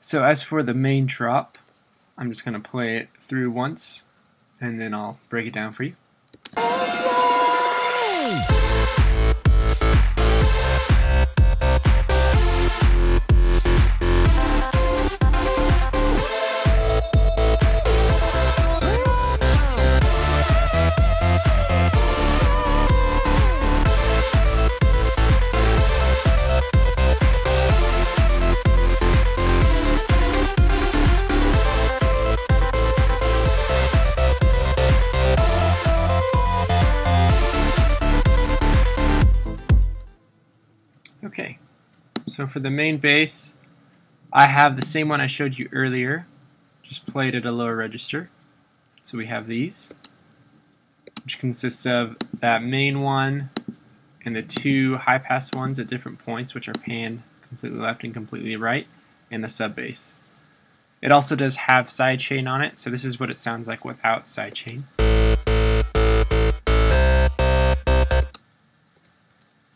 So as for the main drop, I'm just going to play it through once and then I'll break it down for you. Okay, so for the main bass, I have the same one I showed you earlier, just played at a lower register. So we have these, which consists of that main one and the two high pass ones at different points, which are panned completely left and completely right, and the sub bass. It also does have sidechain on it, so this is what it sounds like without sidechain.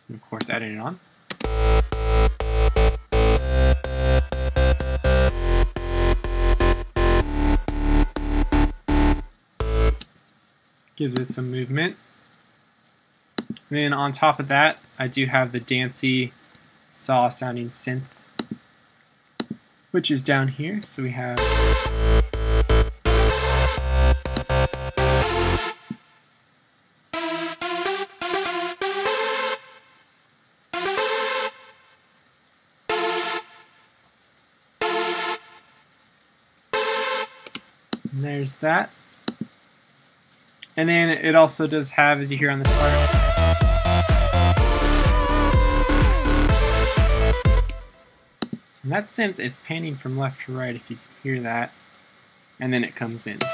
And of course, adding it on. Gives it some movement. And then on top of that, I do have the dancey saw sounding synth, which is down here. So we have and there's that. And then it also does have, as you hear on this part, and that synth, it's panning from left to right if you can hear that, and then it comes in. So.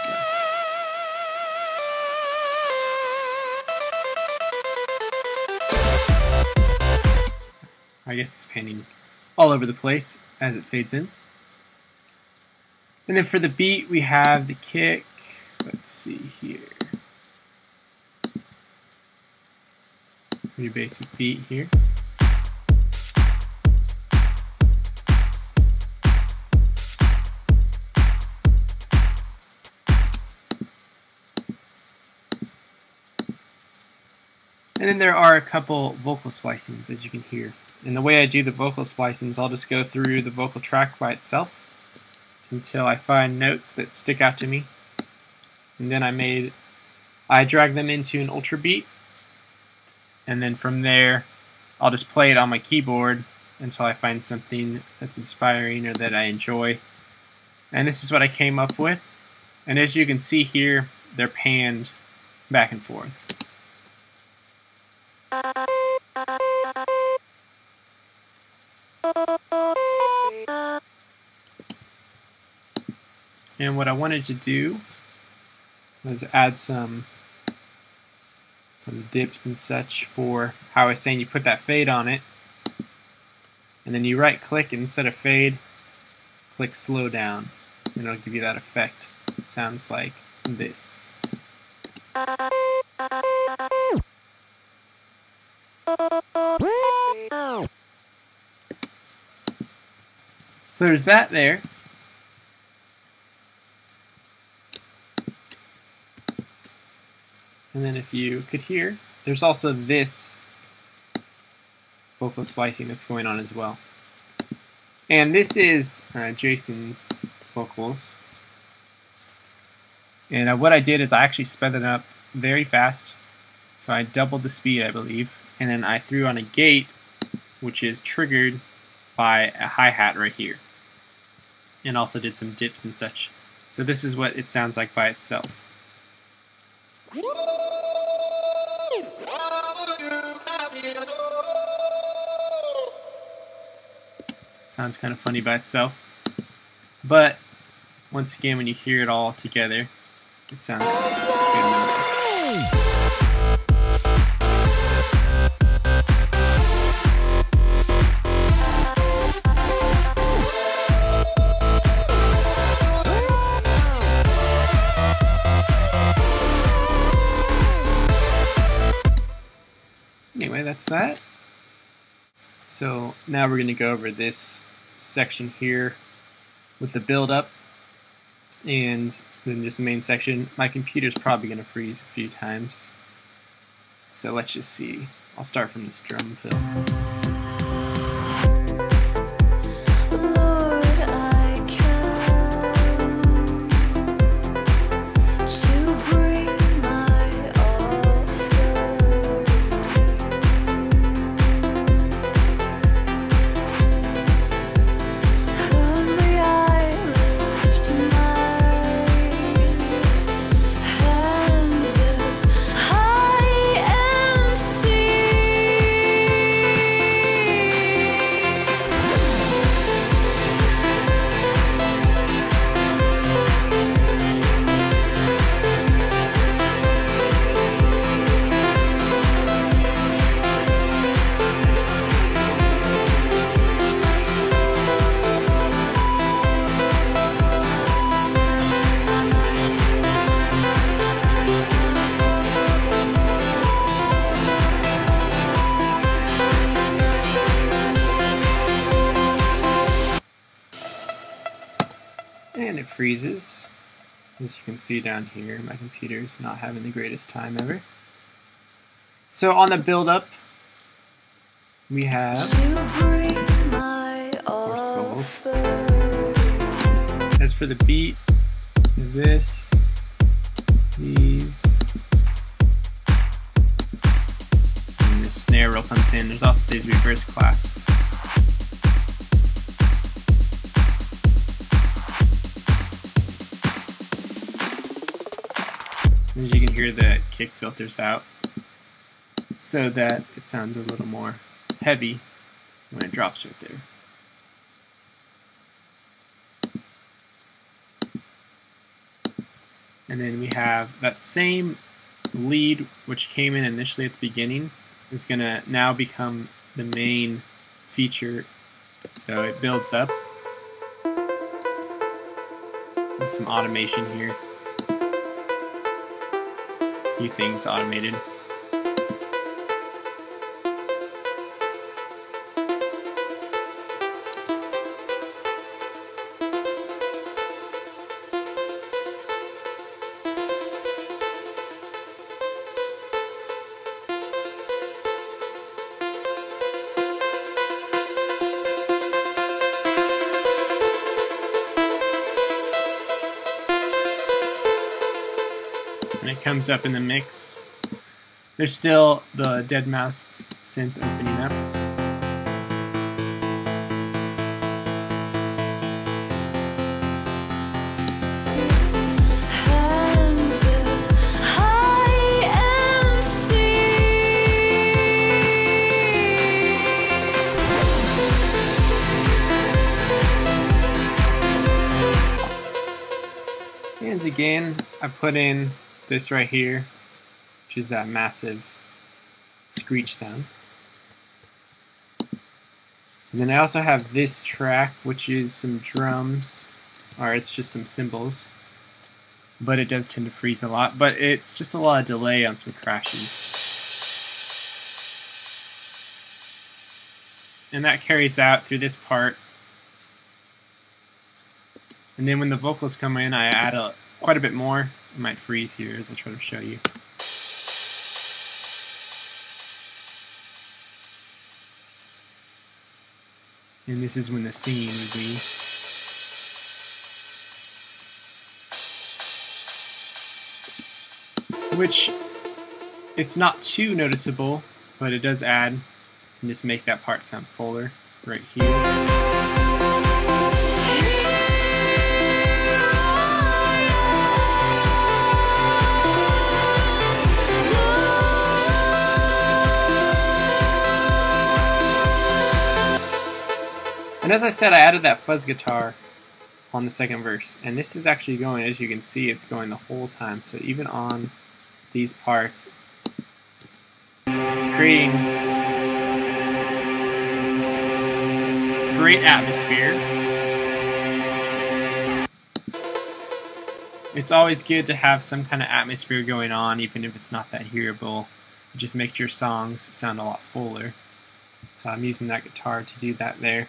I guess it's panning all over the place as it fades in. And then for the beat, we have the kick. Let's see here. Pretty basic beat here. And then there are a couple vocal splicings, as you can hear. And the way I do the vocal splicings, I'll just go through the vocal track by itself until I find notes that stick out to me. And then I drag them into an ultra beat. And then from there, I'll just play it on my keyboard until I find something that's inspiring or that I enjoy. And this is what I came up with. And as you can see here, they're panned back and forth. And what I wanted to do was add some dips and such for how I was saying you put that fade on it, and then you right click, and instead of fade, click slow down, and it'll give you that effect. It sounds like this. So there's that there. And then if you could hear, there's also this vocal splicing that's going on as well. And this is Jason's vocals. And what I did is I actually sped it up very fast. So I doubled the speed, I believe. And then I threw on a gate, which is triggered by a hi-hat right here. And also did some dips and such. So this is what it sounds like by itself. Sounds kind of funny by itself, but once again, when you hear it all together, it sounds good in the mix. Anyway, that's that. So now we're going to go over this section here with the build up and then this main section. My computer's probably going to freeze a few times. So let's just see. I'll start from this drum fill. And it freezes. As you can see down here, my computer's not having the greatest time ever. So on the build up, we have of course the vocals. As for the beat, this, these, and this snare roll comes in. There's also these reverse claps. As you can hear, the kick filters out so that it sounds a little more heavy when it drops right there. And then we have that same lead which came in initially at the beginning is going to now become the main feature. So it builds up. With some automation here. Few things automated. And it comes up in the mix. There's still the dead mouse synth opening up. And again, I put in this right here, which is that massive screech sound. And then I also have this track, which is some drums, or it's just some cymbals, but it does tend to freeze a lot, but it's just a lot of delay on some crashes. And that carries out through this part. And then when the vocals come in, I add quite a bit more. It might freeze here as I try to show you. And this is when the singing would be. Which, it's not too noticeable, but it does add and just make that part sound fuller right here. And as I said, I added that fuzz guitar on the second verse, and this is actually going, as you can see, it's going the whole time. So even on these parts, it's creating great atmosphere. It's always good to have some kind of atmosphere going on, even if it's not that hearable. It just makes your songs sound a lot fuller. So I'm using that guitar to do that there.